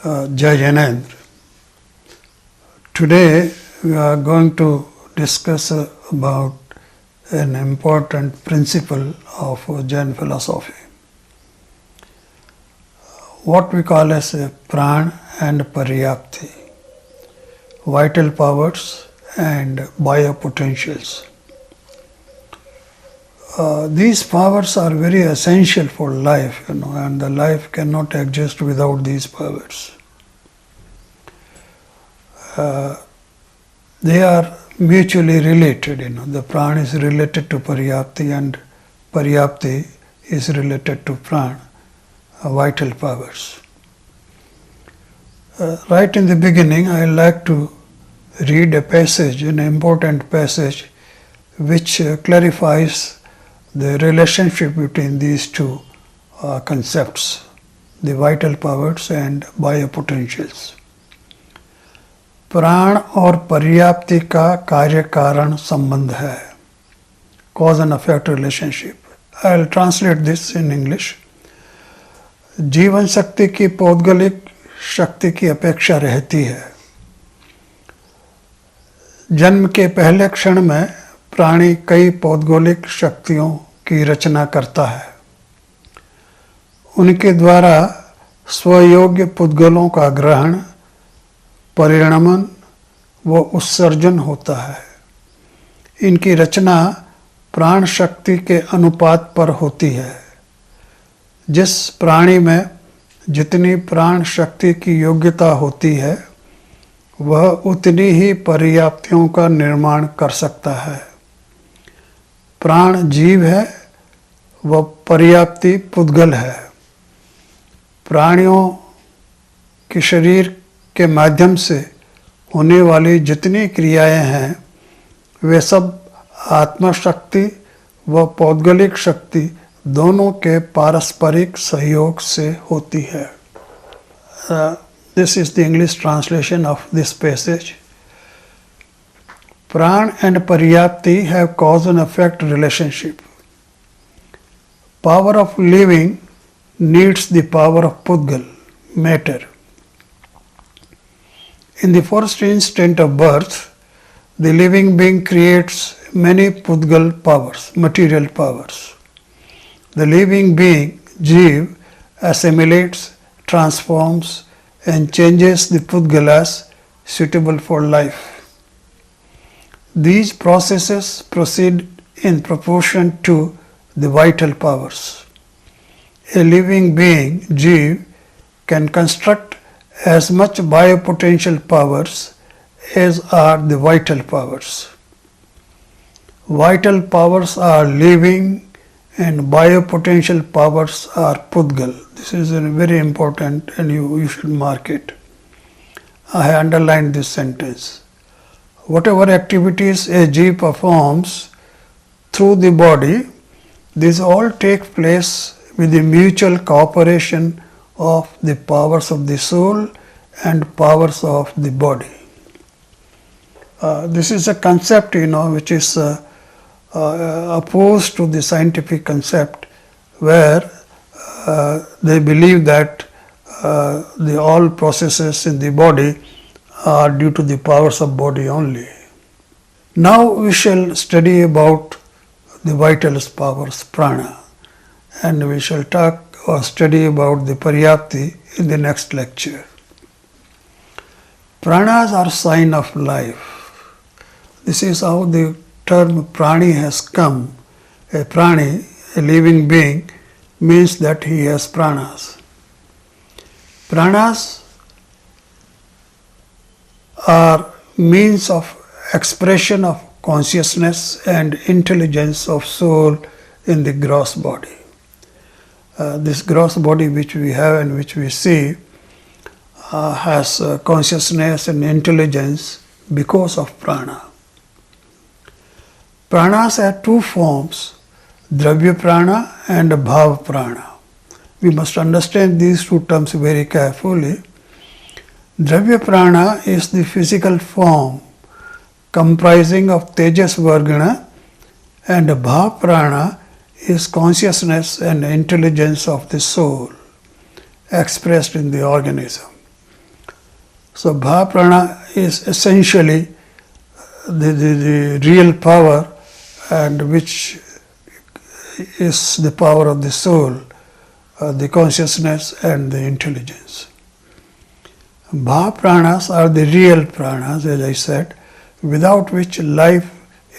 Jai Janendra. Today we are going to discuss about an important principle of Jain philosophy. What we call as a Prana and Paryapti, vital powers and biopotentials. These powers are very essential for life, and the life cannot exist without these powers. They are mutually related, The Prana is related to Paryapti and Paryapti is related to Prana, vital powers. Right in the beginning, I like to read a passage, an important passage, which clarifies the relationship between these two concepts, the vital powers and biopotentials. प्राण और पर्याप्ति का कार्य कारण संबंध है, cause and effect relationship. I will translate this in English. जीवन शक्ति की पौद्गलिक शक्ति की अपेक्षा रहती है. जन्म के पहले क्षण में प्राणी कई पौद्गलिक शक्तियों की रचना करता है. उनके द्वारा स्वयोग्य पुद्गलों का ग्रहण, परिणमन व उत्सर्जन होता है. इनकी रचना प्राण शक्ति के अनुपात पर होती है. जिस प्राणी में जितनी प्राण शक्ति की योग्यता होती है, वह उतनी ही पर्याप्तियों का निर्माण कर सकता है. प्राण जीव है व पर्याप्ति पुद्गल है. प्राणियों के शरीर के माध्यम से होने वाली जितनी क्रियाएं हैं, वे सब आत्मशक्ति व पौद्गलिक शक्ति दोनों के पारस्परिक सहयोग से होती है. This is the English translation of this passage. Prana and Paryapti have cause and effect relationship. Power of living needs the power of Pudgal, matter. In the first instant of birth, the living being creates many Pudgal powers, material powers. The living being, Jeev, assimilates, transforms, and changes the Pudgalas suitable for life. These processes proceed in proportion to the vital powers. A living being, Jeev, can construct as much biopotential powers as are the vital powers. Vital powers are living and biopotential powers are Pudgal. This is very important and you should mark it. I have underlined this sentence. Whatever activities a Jeev performs through the body, these all take place with the mutual cooperation of the powers of the soul and powers of the body. This is a concept, which is opposed to the scientific concept, where they believe that all processes in the body are due to the powers of body only. Now we shall study about the vital powers, prana, and we shall talk or study about the paryapti in the next lecture. Pranas are sign of life. This is how the term prani has come. A prani, a living being, means that he has pranas. Pranas are means of expression of consciousness and intelligence of soul in the gross body. This gross body which we have and which we see has consciousness and intelligence because of prana. Pranas have two forms, Dravya prana and Bhav prana. We must understand these two terms very carefully. Dravya prana is the physical form comprising of Tejas Vargana, and Bhav prana is consciousness and intelligence of the soul expressed in the organism. So Bha Prana is essentially the real power, and which is the power of the soul, the consciousness and the intelligence. Bha Pranas are the real pranas, as I said, without which life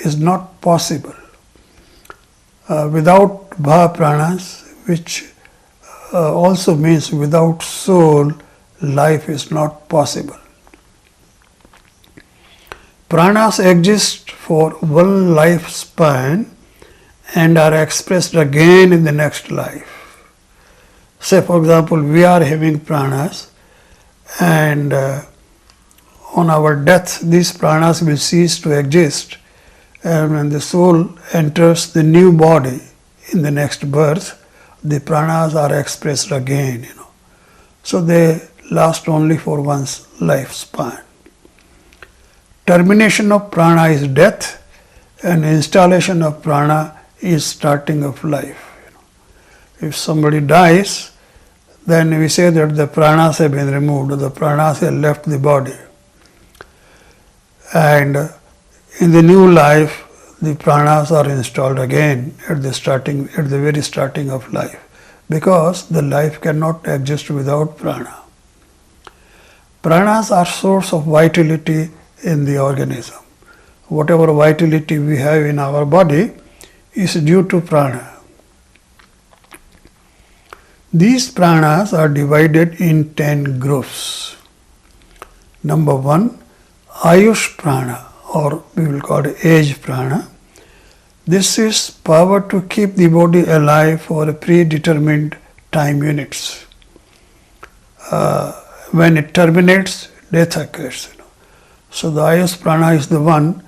is not possible. Without Bha Pranas, which also means without soul, life is not possible. Pranas exist for one lifespan and are expressed again in the next life. Say, for example, we are having pranas, and on our death, these pranas will cease to exist, and when the soul enters the new body in the next birth, the pranas are expressed again, So they last only for one's lifespan. Termination of prana is death, and installation of prana is starting of life. If somebody dies, then we say that the pranas have been removed, the pranas have left the body. And in the new life, the pranas are installed again at the very starting of life, because the life cannot exist without prana. Pranas are source of vitality in the organism. Whatever vitality we have in our body is due to prana. These pranas are divided in 10 groups. Number 1, Ayush Prana, or we will call it age prana. This is power to keep the body alive for a predetermined time units. When it terminates, death occurs. So the Ayush Prana is the one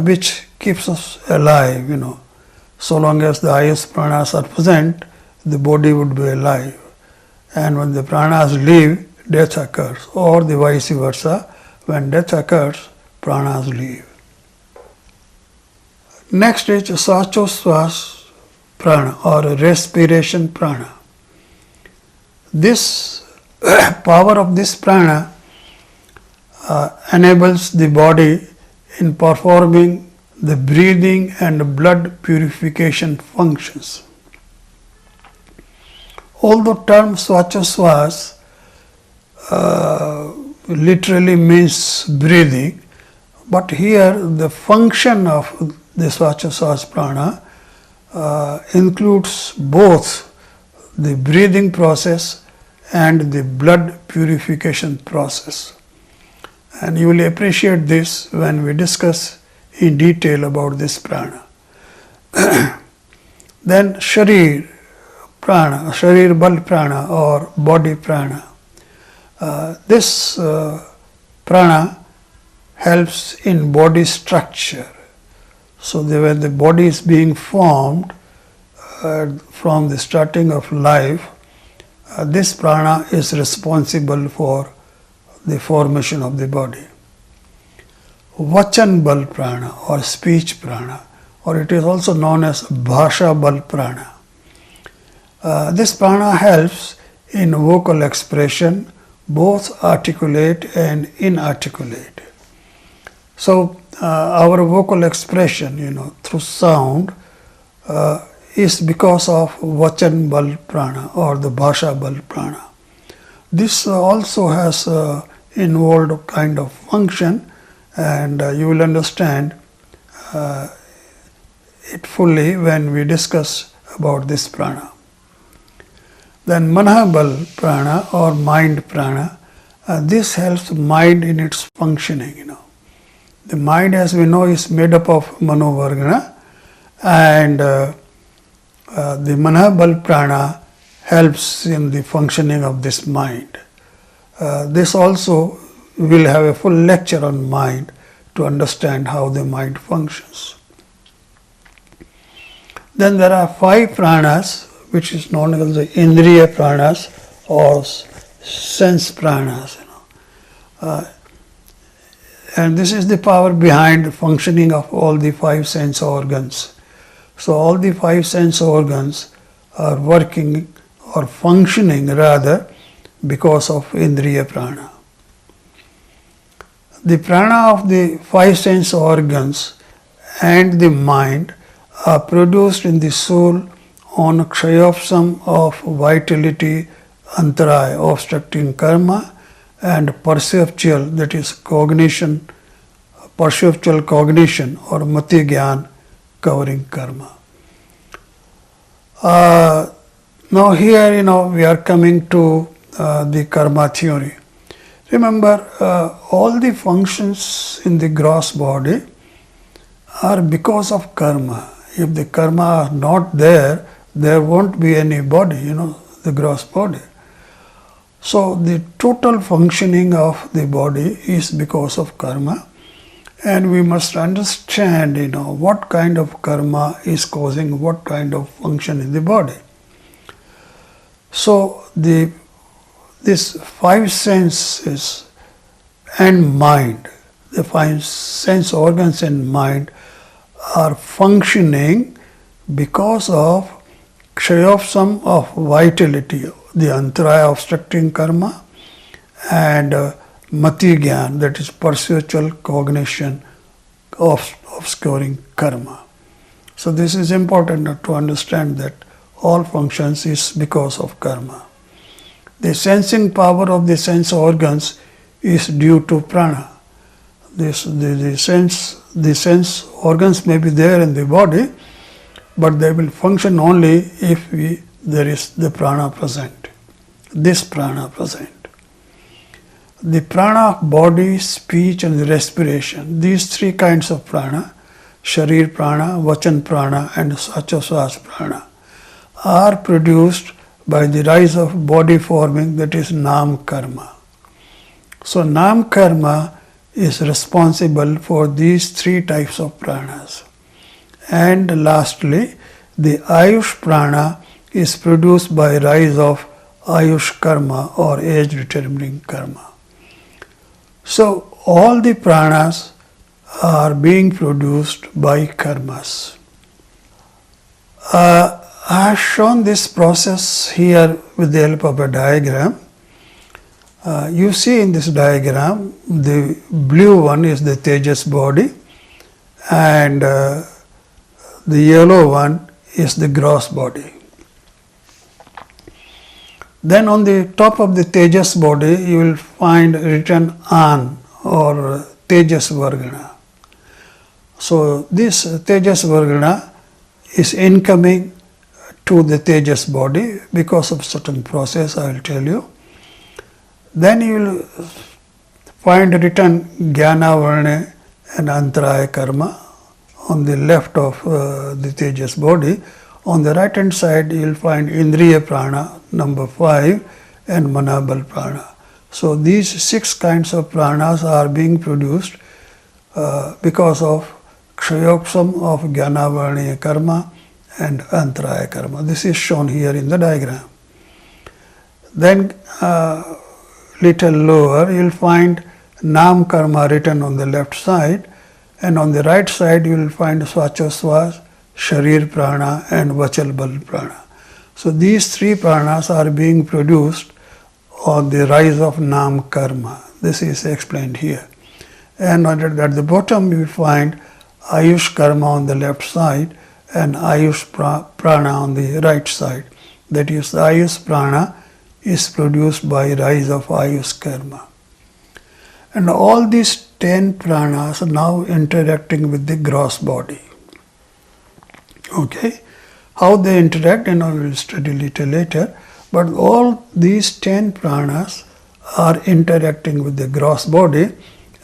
which keeps us alive. So long as the Ayush Pranas are present, the body would be alive. And when the pranas leave, death occurs, or the vice versa. When death occurs, pranas leave. Next is Sachoswas Prana, or respiration prana. This power of this prana enables the body in performing the breathing and blood purification functions. Although term Swachoswas literally means breathing, but here the function of the Swachoswas prana includes both the breathing process and the blood purification process. And you will appreciate this when we discuss in detail about this prana. Then Sharir Prana, Sharir Bal Prana, or body prana. This prana helps in body structure. So when the body is being formed from the starting of life, this prana is responsible for the formation of the body. Vachan Bal Prana, or speech prana, or it is also known as Bhasha Bal Prana. This prana helps in vocal expression, both articulate and inarticulate. So our vocal expression, through sound, is because of Vachan Bal Prana, or the Bhasha Bal Prana. This also has involved kind of function, and you will understand it fully when we discuss about this prana. Then Manabal Prana, or mind prana, this helps mind in its functioning. The mind, as we know, is made up of Manovargana, and the Manabal Prana helps in the functioning of this mind. This also will have a full lecture on mind to understand how the mind functions. Then there are 5 pranas, which is known as the Indriya Pranas, or sense pranas. And this is the power behind the functioning of all the 5 sense organs. So all the 5 sense organs are working, or functioning rather, because of Indriya Prana. The prana of the five sense organs and the mind are produced in the soul on kshayopsam of vitality, antaraya, obstructing karma, and perceptual, that is cognition, perceptual cognition or mati gyan, covering karma. Now here, we are coming to the karma theory. Remember, all the functions in the gross body are because of karma. If the karma are not there, there won't be any body, the gross body. So the total functioning of the body is because of karma, and we must understand, what kind of karma is causing what kind of function in the body. So this five senses and mind, the five sense organs and mind are functioning because of kshayopsam of vitality, the antaraya obstructing karma, and mati gyan, that is perceptual cognition of obscuring karma. So this is important to understand that all functions is because of karma. The sensing power of the sense organs is due to prana. The sense organs may be there in the body, but they will function only if there is the prana present, this prana present. The prana of body, speech and respiration, these three kinds of prana, sharir prana, vachan prana and sachaswas prana, are produced by the rise of body forming, that is nam karma. So nam karma is responsible for these three types of pranas. And lastly, the ayush prana is produced by rise of ayush karma or age determining karma. So all the pranas are being produced by karmas. I have shown this process here with the help of a diagram. You see in this diagram, the blue one is the Tejas body, and the yellow one is the gross body. Then on the top of the Tejas body, you will find written An or Tejas Vargana. So this Tejas Vargana is incoming to the Tejas body because of certain process I will tell you. Then you will find written Jnana Varna and Antaraya Karma on the left of the Tejas body. On the right hand side you will find Indriya Prana number 5 and Manabal Prana. So these 6 kinds of pranas are being produced because of Kshayopsam of Jnanavarniya Karma and Antaraya Karma. This is shown here in the diagram. Then little lower you will find Nam Karma written on the left side, and on the right side you will find Swachaswas, Sharir Prana and Vachalbal Prana. So these 3 pranas are being produced on the rise of Nam Karma. This is explained here. And at the bottom you will find Ayush Karma on the left side and Ayush Prana on the right side. That is, the Ayush Prana is produced by rise of Ayush Karma. And all these 10 pranas are now interacting with the gross body. Okay, how they interact, we will study little later. But all these 10 pranas are interacting with the gross body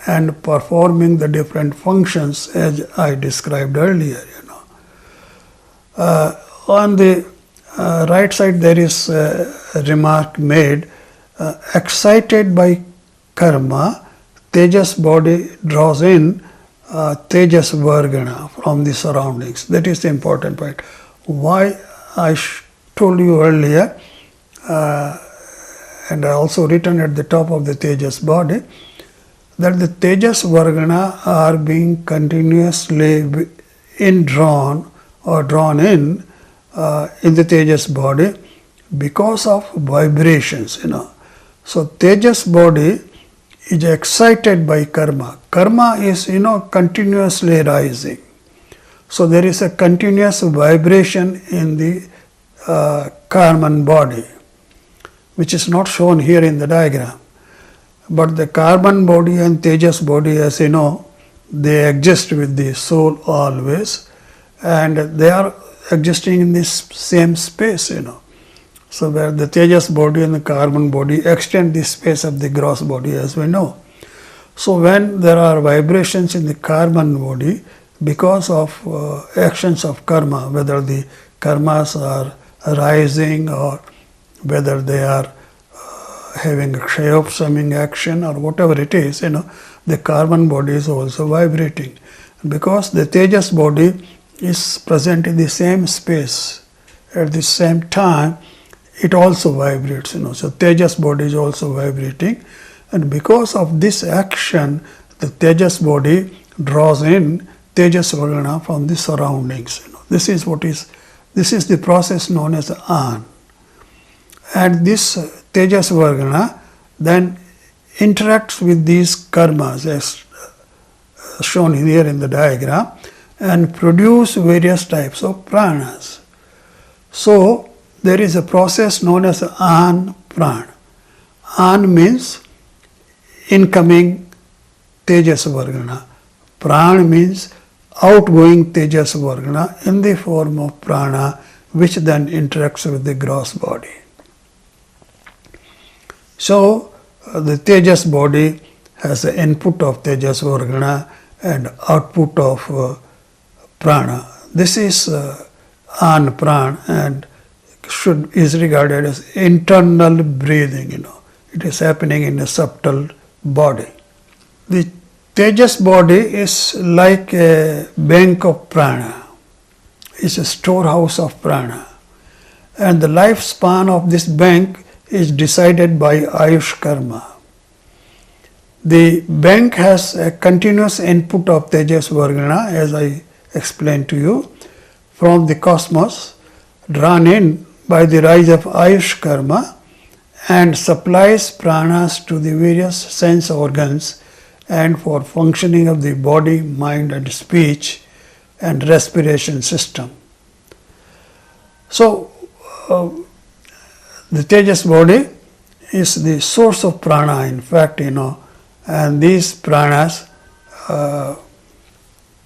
and performing the different functions as I described earlier. On the right side there is a remark made, excited by karma, Tejas body draws in Tejas Vargana from the surroundings. That is the important point. Why I told you earlier, and I also written at the top of the Tejas body, that the Tejas Vargana are being continuously drawn in the Tejas body because of vibrations. So Tejas body is excited by karma. Karma is, continuously rising. So there is a continuous vibration in the Karman body, which is not shown here in the diagram. But the Karman body and Tejas body, as you know, they exist with the soul always, and they are existing in this same space, So where the Tejas body and the Karman body extend the space of the gross body, as we know. So when there are vibrations in the Karman body, because of actions of karma, whether the karmas are rising or whether they are having a kshayopsaming action or whatever it is, the Karman body is also vibrating. Because the Tejas body is present in the same space at the same time, it also vibrates, So Tejas body is also vibrating, and because of this action, the Tejas body draws in Tejas Vargana from the surroundings. This is the process known as An. And this Tejas Vargana then interacts with these karmas as shown here in the diagram and produce various types of pranas. So there is a process known as An Prana. An means incoming Tejas Vargana. Prana means outgoing Tejas Vargana in the form of prana, which then interacts with the gross body. So the Tejas body has an input of Tejas Vargana and output of prana. This is An Prana and is regarded as internal breathing. It is happening in a subtle body. The Tejas body is like a bank of prana. It's a storehouse of prana. And the lifespan of this bank is decided by Ayush karma. The bank has a continuous input of Tejas Vargana, as I explained to you, from the cosmos, drawn in by the rise of Ayush karma, and supplies pranas to the various sense organs and for functioning of the body, mind and speech and respiration system. So the Tejas body is the source of prana, in fact, and these pranas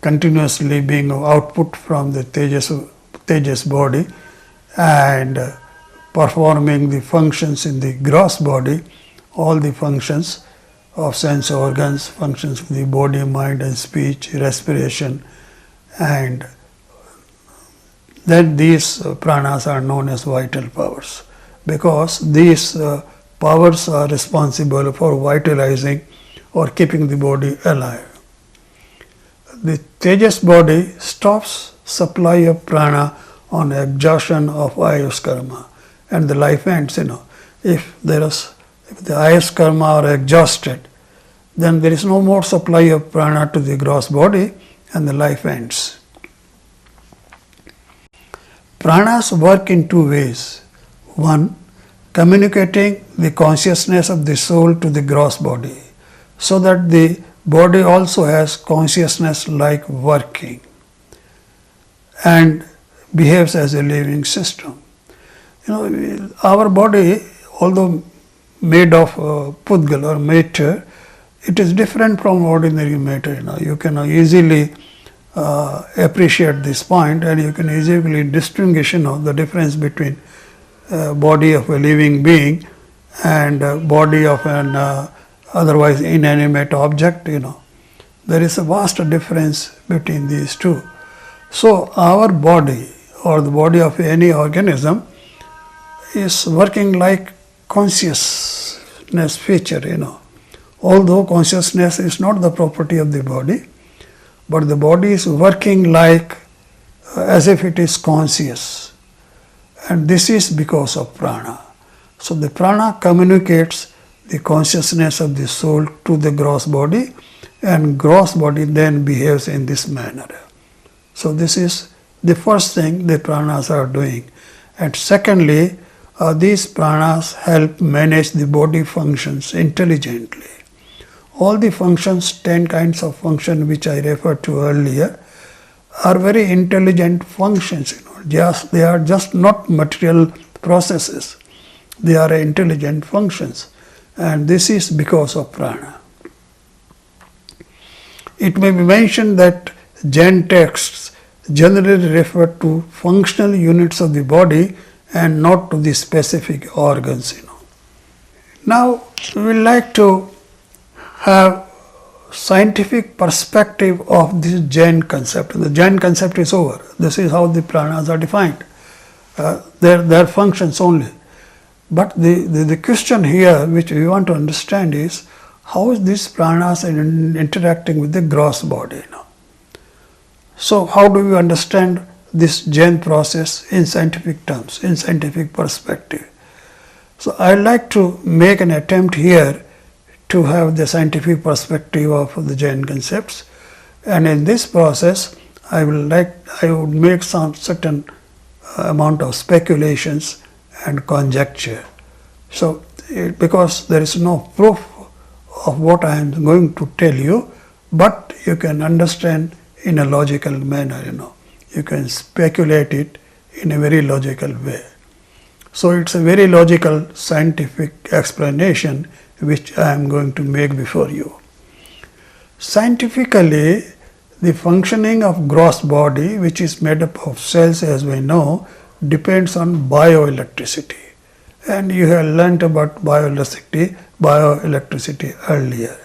continuously being output from the Tejas body and performing the functions in the gross body, all the functions of sense organs, functions of the body, mind and speech, respiration, and then these pranas are known as vital powers, because these powers are responsible for vitalizing or keeping the body alive. The Tejas body stops supply of prana on exhaustion of Ayush karma, and the life ends. If the Ayush karma are exhausted, then there is no more supply of prana to the gross body and the life ends. Pranas work in two ways. One, communicating the consciousness of the soul to the gross body, so that the body also has consciousness like working and behaves as a living system. Our body, although made of pudgal or matter, it is different from ordinary matter. You can easily appreciate this point, and you can easily distinguish the difference between body of a living being and body of an otherwise inanimate object. There is a vast difference between these two. So our body or the body of any organism is working like consciousness feature, Although consciousness is not the property of the body, but the body is working like as if it is conscious. And this is because of prana. So the prana communicates the consciousness of the soul to the gross body, and gross body then behaves in this manner. So this is the first thing the pranas are doing. And secondly, these pranas help manage the body functions intelligently. all the functions, 10 kinds of function which I referred to earlier, are very intelligent functions. They are just not material processes. They are intelligent functions, and this is because of prana. It may be mentioned that Jain texts generally refer to functional units of the body and not to the specific organs. Now we would like to have scientific perspective of this Jain concept. The Jain concept is over. This is how the pranas are defined. Their functions only. But the question here which we want to understand is, how is this pranas interacting with the gross body now? So how do we understand this Jain process in scientific terms, in scientific perspective? So I would like to make an attempt here to have the scientific perspective of the Jain concepts, and in this process I would make some certain amount of speculations and conjecture. So because there is no proof of what I am going to tell you, but you can understand in a logical manner. You can speculate it in a very logical way. So it's a very logical scientific explanation which I am going to make before you. Scientifically, the functioning of gross body, which is made up of cells as we know, depends on bioelectricity. And you have learnt about bioelectricity earlier.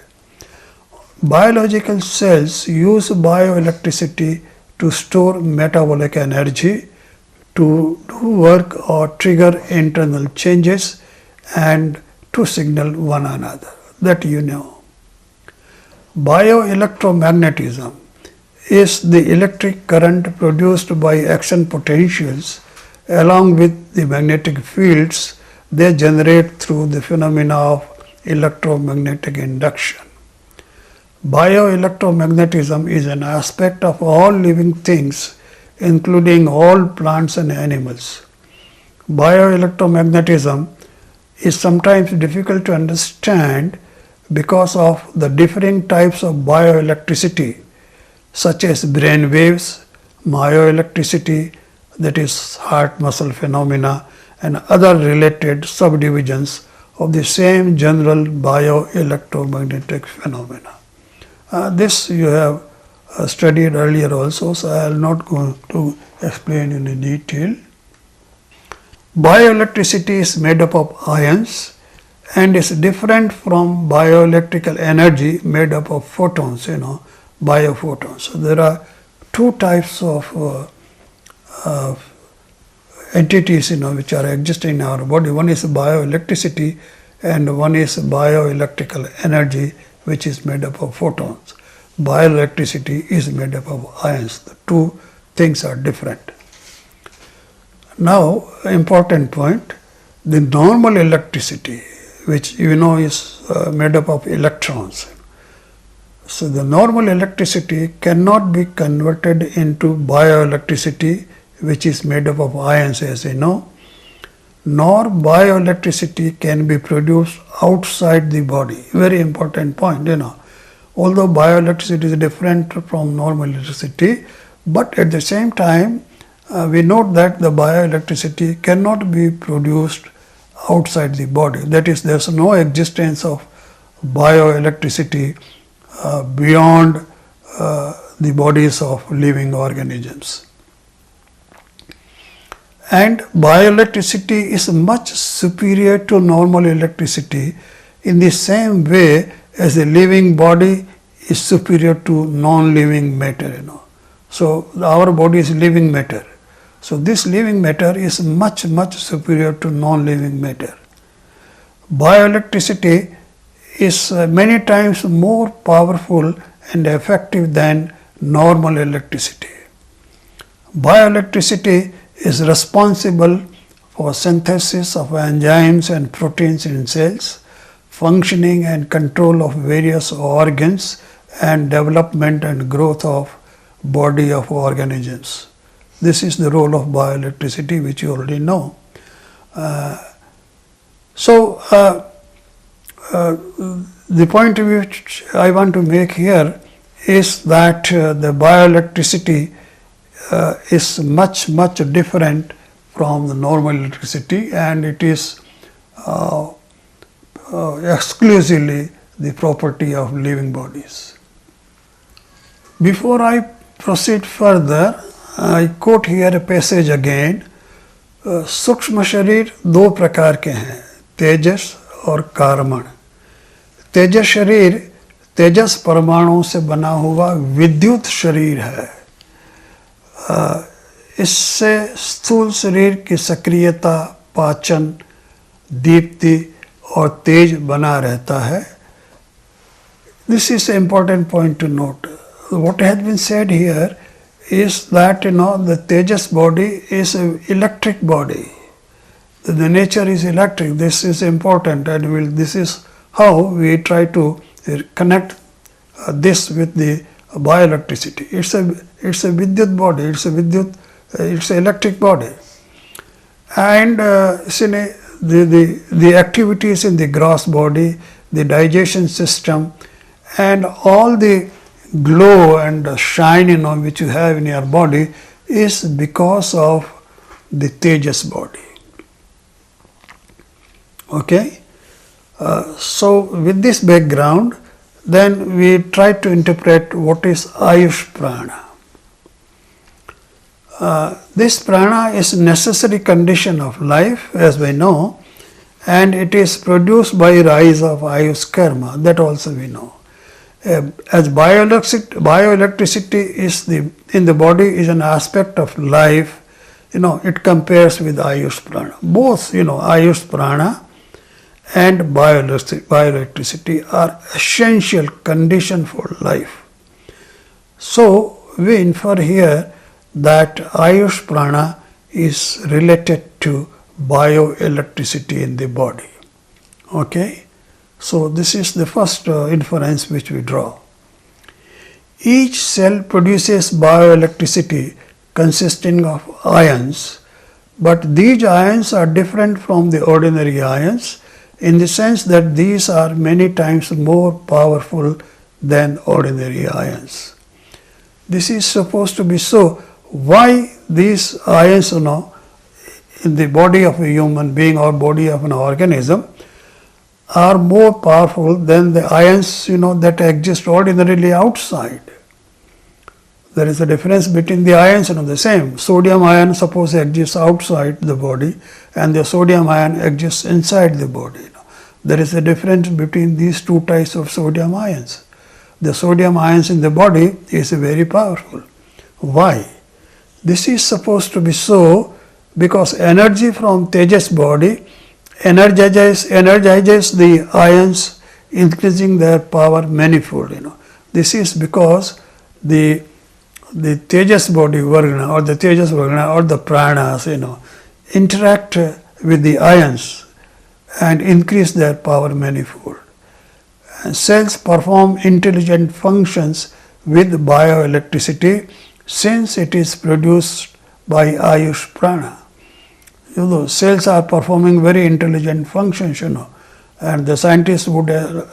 Biological cells use bioelectricity to store metabolic energy, to do work or trigger internal changes, and to signal one another. That you know. Bioelectromagnetism is the electric current produced by action potentials along with the magnetic fields they generate through the phenomena of electromagnetic induction. Bioelectromagnetism is an aspect of all living things, including all plants and animals. Bioelectromagnetism is sometimes difficult to understand because of the differing types of bioelectricity, such as brain waves, myoelectricity, that is heart muscle phenomena, and other related subdivisions of the same general bioelectromagnetic phenomena. This you have studied earlier also, so I will not go to explain in detail. Bioelectricity is made up of ions and is different from bioelectrical energy made up of photons, biophotons. So there are two types of entities, which are existing in our body. One is bioelectricity and one is bioelectrical energy, which is made up of photons. Bioelectricity is made up of ions. The two things are different. Now, important point, the normal electricity, which is made up of electrons. So the normal electricity cannot be converted into bioelectricity, which is made up of ions, as you know, nor bioelectricity can be produced outside the body. Very important point, Although bioelectricity is different from normal electricity, but at the same time, we note that the bioelectricity cannot be produced outside the body. That is, there is no existence of bioelectricity beyond the bodies of living organisms. And bioelectricity is much superior to normal electricity in the same way as a living body is superior to non-living matter. So our body is living matter. So this living matter is much superior to non-living matter. Bioelectricity is many times more powerful and effective than normal electricity. Bioelectricity is responsible for synthesis of enzymes and proteins in cells, functioning and control of various organs, and development and growth of body of organisms. This is the role of bioelectricity, which you already know. the point which I want to make here is that the bioelectricity is much different from the normal electricity, and it is exclusively the property of living bodies. Before I proceed further, I quote here a passage again. सूक्ष्म शरीर दो प्रकार के हैं, तेजस और कारमण. तेजस शरीर तेजस परमाणुओं से बना हुआ विद्युत शरीर है. इससे स्थूल शरीर की सक्रियता, पाचन, दीप्ति और तेज बना रहता है. This is an important point to note. What has been said here is that the Tejas body is an electric body. The nature is electric. This is important, and this is how we try to connect this with the bioelectricity. It's a vidyut body. It's an electric body, and the activities in the gross body, the digestion system, and all the glow and shine which you have in your body is because of the Tejas body. Okay, so with this background, then we try to interpret what is Ayush Prana. This prana is a necessary condition of life, as we know, and it is produced by rise of Ayush karma. That also we know. As bioelectricity is in the body is an aspect of life, it compares with Ayush Prana. Both, Ayush Prana and bioelectricity are essential condition for life. So we infer here that Ayush Prana is related to bioelectricity in the body. Okay? So this is the first inference which we draw. Each cell produces bioelectricity consisting of ions, but these ions are different from the ordinary ions in the sense that these are many times more powerful than ordinary ions. This is supposed to be so. Why these ions, in the body of a human being or body of an organism are more powerful than the ions, that exist ordinarily outside? There is a difference between the ions, the same. Sodium ion, suppose, exists outside the body, and the sodium ion exists inside the body. There is a difference between these two types of sodium ions. The sodium ions in the body is very powerful. Why? This is supposed to be so because energy from Tejas body energizes the ions, increasing their power manifold. This is because the Tejas body Vargana or the Tejas Vargana or the pranas, interact with the ions and increase their power manifold. And cells perform intelligent functions with bioelectricity since it is produced by Ayush Prana. Cells are performing very intelligent functions, and the scientists would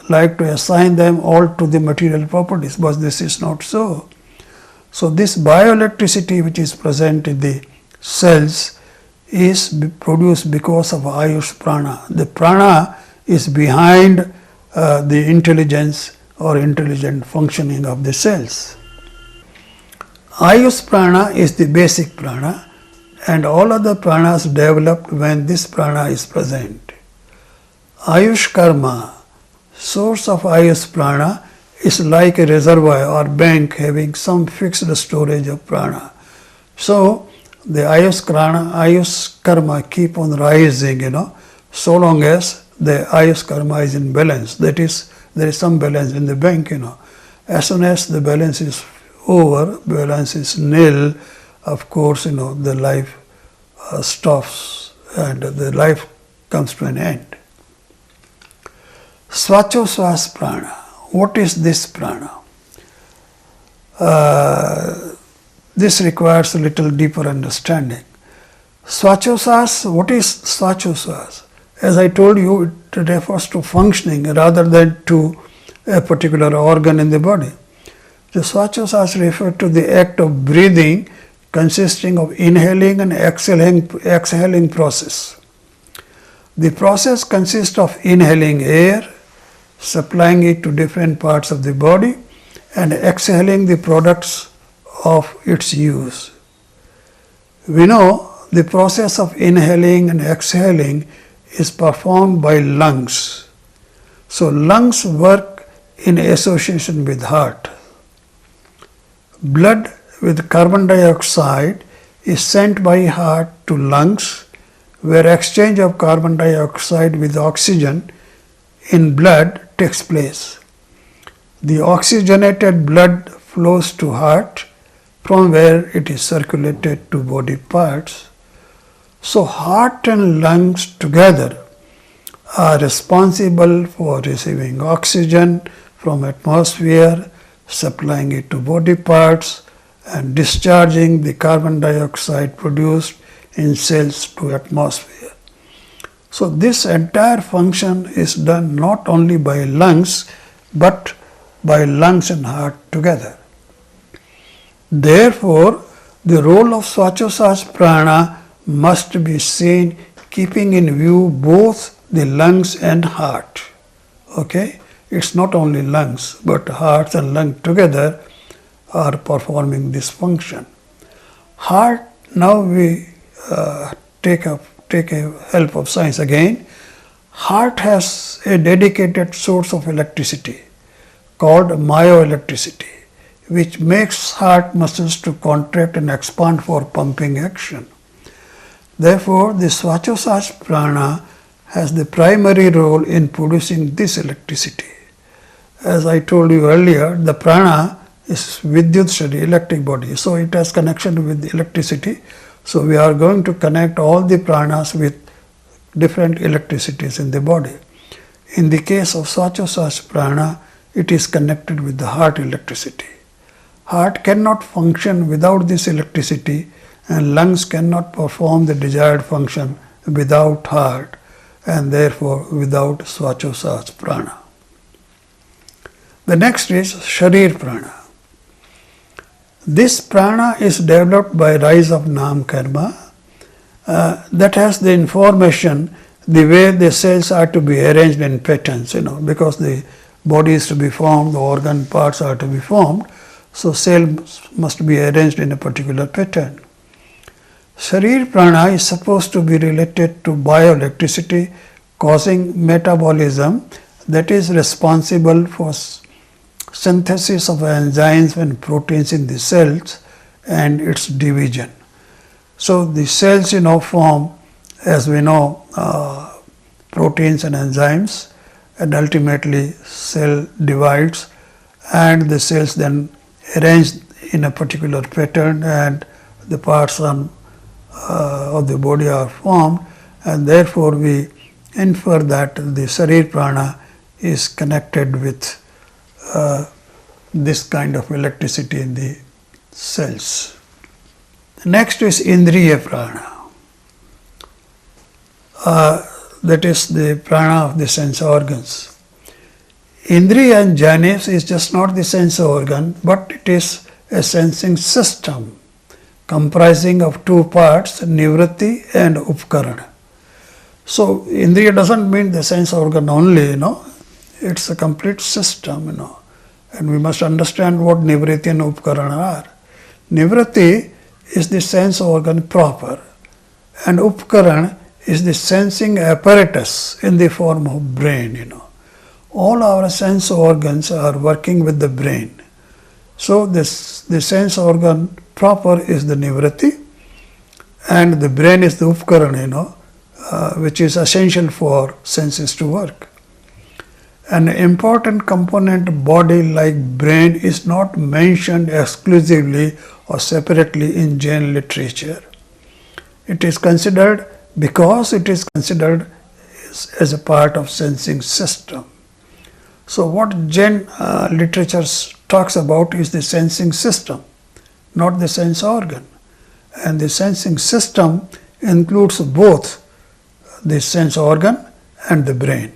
like to assign them all to the material properties, but this is not so. So this bioelectricity which is present in the cells is produced because of Ayush Prana. The prana is behind the intelligence or intelligent functioning of the cells. Ayush Prana is the basic prana, and all other pranas develop when this prana is present. Ayush Karma, source of Ayush Prana, is like a reservoir or bank having some fixed storage of prana. So the Ayush Karma keep on rising, so long as the Ayush Karma is in balance. That is, there is some balance in the bank, As soon as the balance is over, balance is nil, of course, the life stops and the life comes to an end. Swachoswas Prana. What is this prana? This requires a little deeper understanding. Swachoswas, what is Swachoswas? As I told you, it refers to functioning rather than to a particular organ in the body. The Swachosas refer to the act of breathing consisting of inhaling and exhaling process. The process consists of inhaling air, supplying it to different parts of the body, and exhaling the products of its use. We know the process of inhaling and exhaling is performed by lungs. So lungs work in association with heart. Blood with carbon dioxide is sent by heart to lungs, where exchange of carbon dioxide with oxygen in blood takes place. The oxygenated blood flows to heart, from where it is circulated to body parts. So heart and lungs together are responsible for receiving oxygen from atmosphere, supplying it to body parts, and discharging the carbon dioxide produced in cells to atmosphere. So this entire function is done not only by lungs, but by lungs and heart together. Therefore, the role of Swachosas prana must be seen keeping in view both the lungs and heart. Okay? It's not only lungs, but heart and lung together are performing this function. Heart, now we take a help of science again. Heart has a dedicated source of electricity called myoelectricity, which makes heart muscles to contract and expand for pumping action. Therefore, the Swachosas prana has the primary role in producing this electricity. As I told you earlier, the prana is Vidyut Shari, electric body, so it has connection with electricity. So we are going to connect all the pranas with different electricities in the body. In the case of Swachosas prana, it is connected with the heart electricity. Heart cannot function without this electricity, and lungs cannot perform the desired function without heart, and therefore without Swachosas prana. The next is Sharir prana. This prana is developed by rise of Nam karma that has the information the way the cells are to be arranged in patterns, because the body is to be formed, the organ parts are to be formed, so cells must be arranged in a particular pattern. Sharir prana is supposed to be related to bioelectricity causing metabolism that is responsible for synthesis of enzymes and proteins in the cells and its division. So the cells form, as we know, proteins and enzymes, and ultimately cell divides, and the cells then arranged in a particular pattern, and the parts of the body are formed, and therefore we infer that the Sharir prana is connected with this kind of electricity in the cells. Next is Indriya prana. That is the prana of the sense organs. Indriya in Jainism is just not the sense organ, but it is a sensing system comprising of two parts, Nivritti and Upkarana. So Indriya doesn't mean the sense organ only, it's a complete system, and we must understand what Nivritti and Upkarana are. Nivritti is the sense organ proper, and Upkarana is the sensing apparatus in the form of brain, All our sense organs are working with the brain. So the sense organ proper is the Nivritti, and the brain is the Upkarana, which is essential for senses to work. An important component body like brain is not mentioned exclusively or separately in Jain literature. It is considered because it is considered as a part of sensing system. So what Jain literature talks about is the sensing system, not the sense organ. And the sensing system includes both the sense organ and the brain.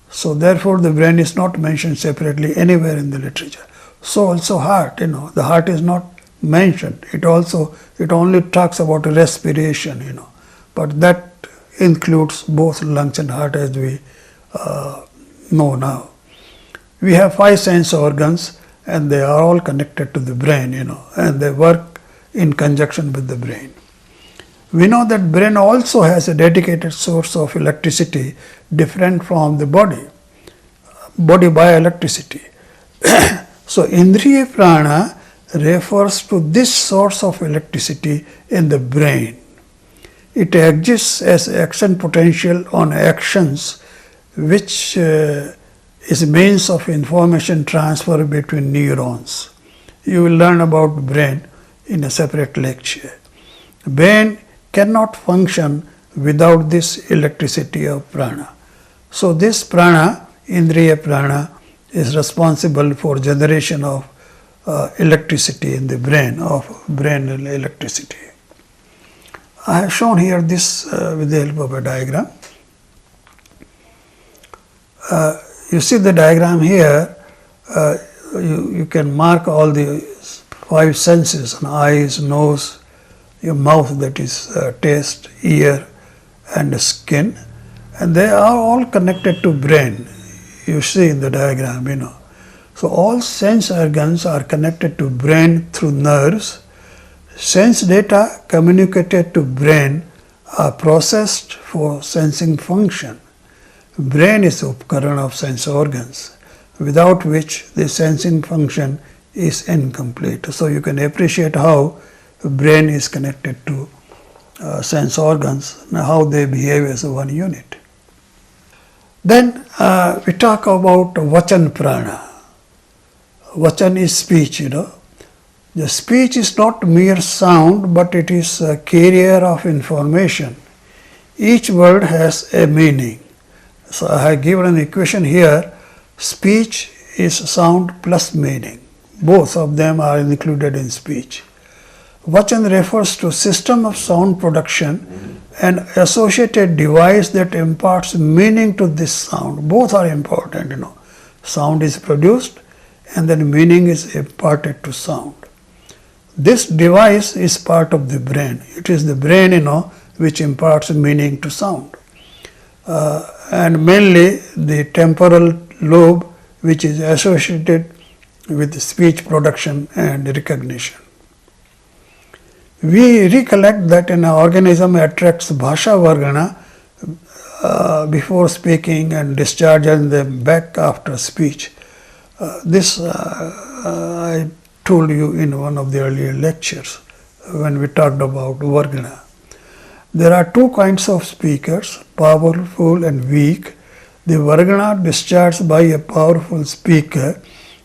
So therefore the brain is not mentioned separately anywhere in the literature. So also heart, the heart is not mentioned. It only talks about respiration, but that includes both lungs and heart, as we know now. We have 5 sense organs and they are all connected to the brain, and they work in conjunction with the brain. We know that brain also has a dedicated source of electricity different from the body bioelectricity. So Indriya Prana refers to this source of electricity in the brain. It exists as action potential on actions, which is means of information transfer between neurons. You will learn about brain in a separate lecture. Brain cannot function without this electricity of prana. So this prana, Indriya Prana, is responsible for generation of electricity in the brain, of brain electricity. I have shown here this with the help of a diagram. You see the diagram here, you can mark all the 5 senses: eyes, nose, your mouth, that is taste, ear and skin, and they are all connected to brain. You see in the diagram, So all sense organs are connected to brain through nerves. Sense data communicated to brain are processed for sensing function. Brain is the upkarana of sense organs, without which the sensing function is incomplete. So you can appreciate how brain is connected to sense organs and how they behave as one unit. Then we talk about Vachan Prana. Vachan is speech, The speech is not mere sound, but it is a carrier of information. Each word has a meaning. So I have given an equation here. Speech is sound plus meaning. Both of them are included in speech. Vachan refers to system of sound production and associated device that imparts meaning to this sound. Both are important, Sound is produced and then meaning is imparted to sound. This device is part of the brain. It is the brain, which imparts meaning to sound. And mainly the temporal lobe, which is associated with speech production and recognition. We recollect that an organism attracts bhasha vargana before speaking and discharges them back after speech. This I told you in one of the earlier lectures when we talked about vargana. There are 2 kinds of speakers, powerful and weak. The vargana discharged by a powerful speaker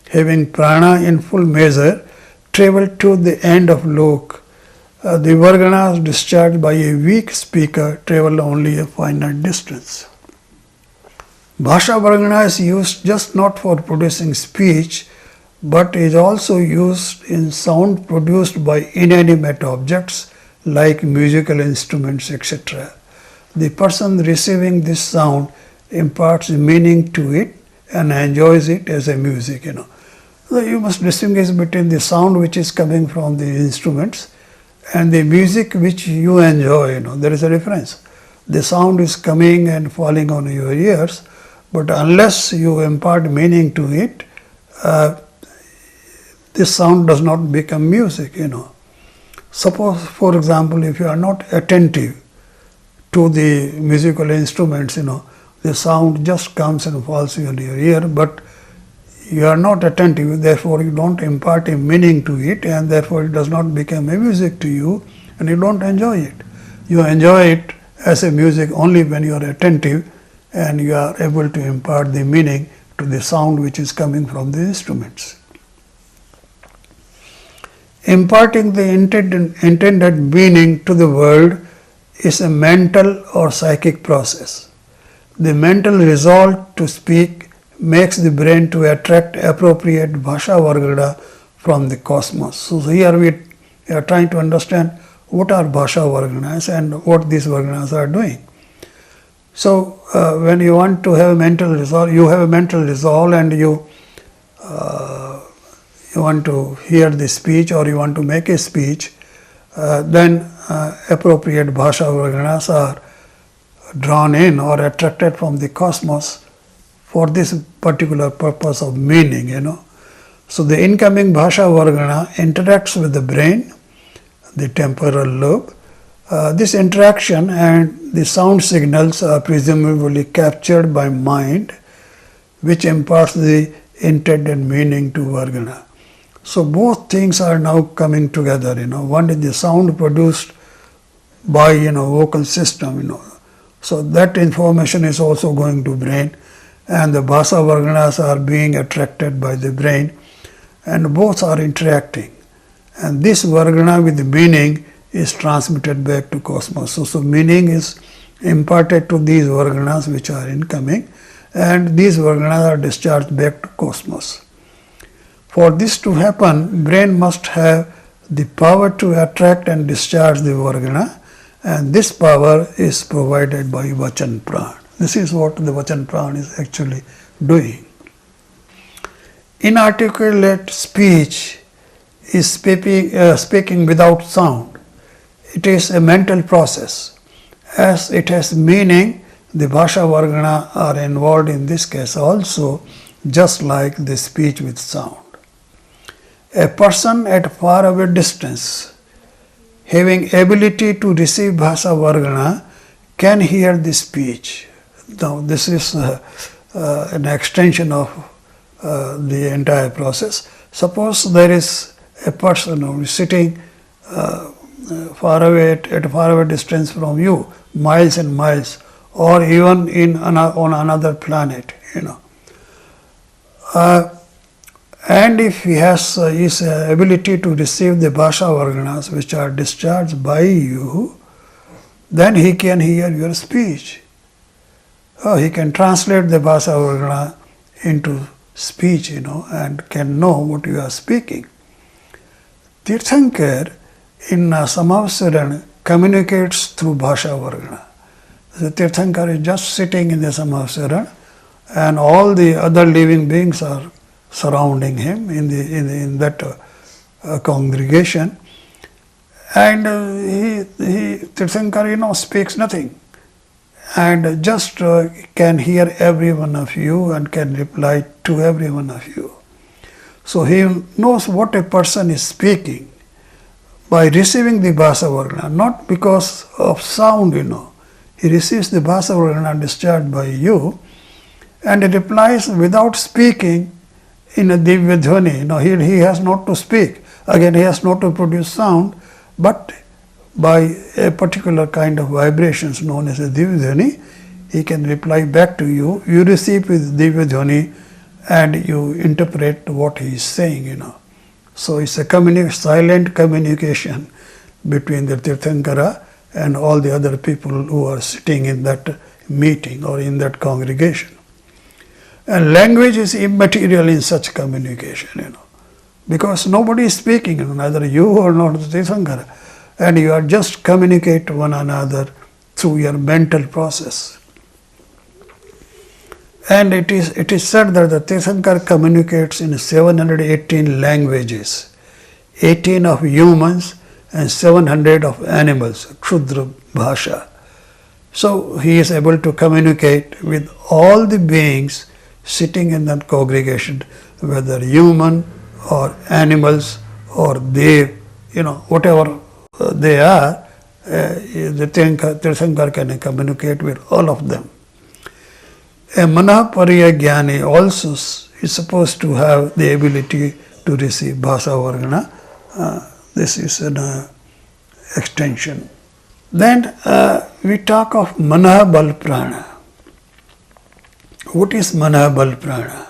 having prana in full measure travel to the end of lok. The varganas discharged by a weak speaker travel only a finite distance. Bhasha vargana is used just not for producing speech, but is also used in sound produced by inanimate objects like musical instruments, etc. The person receiving this sound imparts meaning to it and enjoys it as a music, So you must distinguish between the sound which is coming from the instruments and the music which you enjoy, There is a difference. The sound is coming and falling on your ears, but unless you impart meaning to it, this sound does not become music, Suppose, for example, if you are not attentive to the musical instruments, the sound just comes and falls on your ear, but you are not attentive, therefore you don't impart a meaning to it, and therefore it does not become a music to you, and you don't enjoy it. You enjoy it as a music only when you are attentive and you are able to impart the meaning to the sound which is coming from the instruments. Imparting the intended meaning to the world is a mental or psychic process. The mental resolve to speak makes the brain to attract appropriate bhasha vargana from the cosmos. So here we are trying to understand what are bhasha varganas and what these varganas are doing. So when you want to have a mental resolve, you have a mental resolve, and you want to hear the speech or you want to make a speech, then appropriate bhasha varganas are drawn in or attracted from the cosmos for this particular purpose of meaning, So the incoming bhasha vargana interacts with the brain, the temporal lobe. This interaction and the sound signals are presumably captured by mind, which imparts the intended meaning to vargana. So both things are now coming together, One is the sound produced by, vocal system, So that information is also going to brain, and the bhasa varganas are being attracted by the brain, and both are interacting. And this vargana with meaning is transmitted back to cosmos. So meaning is imparted to these varganas which are incoming, and these varganas are discharged back to cosmos. For this to happen, brain must have the power to attract and discharge the vargana, and this power is provided by vachan prana. This is what the vachan prana is actually doing. Inarticulate speech is speaking without sound. It is a mental process. As it has meaning, the bhasha vargana are involved in this case also, just like the speech with sound. A person at far away distance, having ability to receive bhasha vargana, can hear the speech. Now this is an extension of the entire process. Suppose there is a person who is sitting far away at a far away distance from you, miles and miles, or even on another planet, and if he has his ability to receive the bhasha varganas which are discharged by you, then he can hear your speech. He can translate the bhasha vargana into speech, and can know what you are speaking. Tirthankar in Samavsaran communicates through bhasha vargana. The Tirthankar is just sitting in the Samavsaran, and all the other living beings are surrounding him in that congregation, and Tirthankar speaks nothing, and just can hear every one of you and can reply to every one of you. So he knows what a person is speaking by receiving the bhasa vargana, not because of sound, He receives the bhasa vargana discharged by you, and he replies without speaking in a divya dhvani. He has not to speak. Again, he has not to produce sound, but by a particular kind of vibrations known as a divya dhvani, he can reply back to you. You receive his divya dhvani and you interpret what he is saying, So it's a silent communication between the Tirthankara and all the other people who are sitting in that meeting or in that congregation. And language is immaterial in such communication, because nobody is speaking, neither you or not the Tirthankara, and you are just communicate to one another through your mental process. And it is said that the Tirthankara communicates in 718 languages, 18 of humans and 700 of animals, Kshudra Bhasha. So he is able to communicate with all the beings sitting in that congregation, whether human or animals or they, whatever they are, the Tirthankara can communicate with all of them. A Manapariya Jnani also is supposed to have the ability to receive bhasa vargana. This is an extension. Then we talk of Manabal Prana. What is Manabal Prana?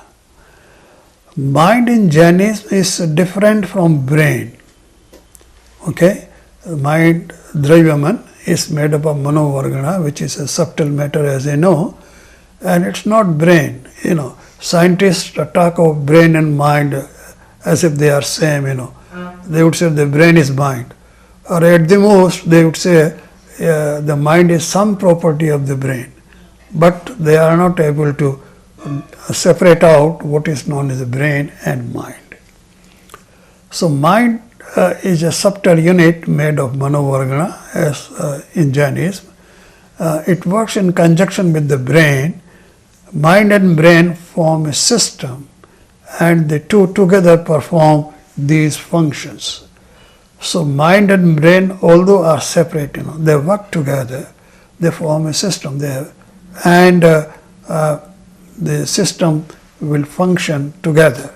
Mind in Jainism is different from brain. Okay? Mind, Draivaman, is made up of Manovargana, which is a subtle matter, as you know, and it's not brain. Scientists talk of brain and mind as if they are same, They would say the brain is mind. Or at the most, they would say the mind is some property of the brain. but they are not able to separate out what is known as the brain and mind. So mind is a subtle unit made of manovargana, as in Jainism. It works in conjunction with the brain. Mind and brain form a system, and the two together perform these functions. So mind and brain, although are separate, they work together, they form a system there, and the system will function together.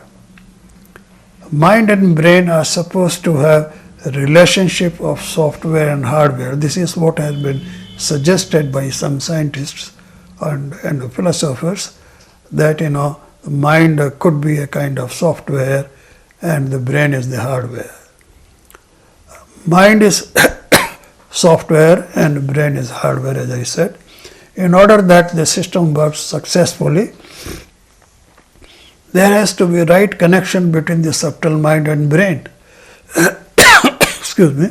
Mind and brain are supposed to have a relationship of software and hardware. This is what has been suggested by some scientists and philosophers, that mind could be a kind of software and the brain is the hardware. Mind is software and brain is hardware, as I said. In order that the system works successfully, there has to be right connection between the subtle mind and brain. Excuse me.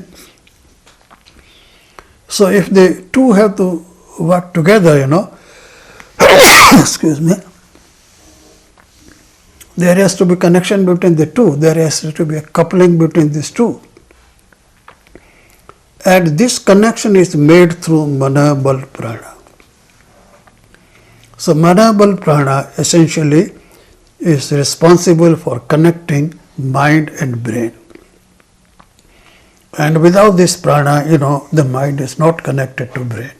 So if the two have to work together, excuse me, there has to be connection between the two. There has to be a coupling between these two. And this connection is made through mana, bal, prana. So mana, bal, prana essentially is responsible for connecting mind and brain. And without this prana, the mind is not connected to brain.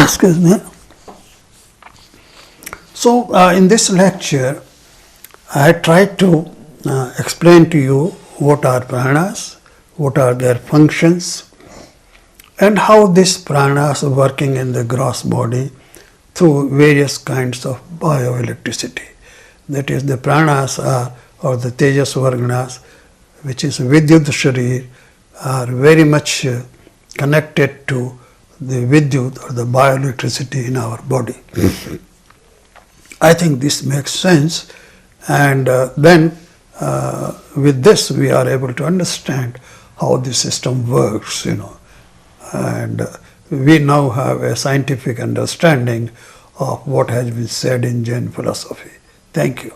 Excuse me. So in this lecture, I tried to explain to you what are pranas, what are their functions, and how these pranas are working in the gross body through various kinds of bioelectricity. That is, the pranas or the tejas varganas, which is vidyut sharir, are very much connected to the vidyut or the bioelectricity in our body. I think this makes sense, and then with this we are able to understand how the system works, and we now have a scientific understanding of what has been said in Jain philosophy. Thank you.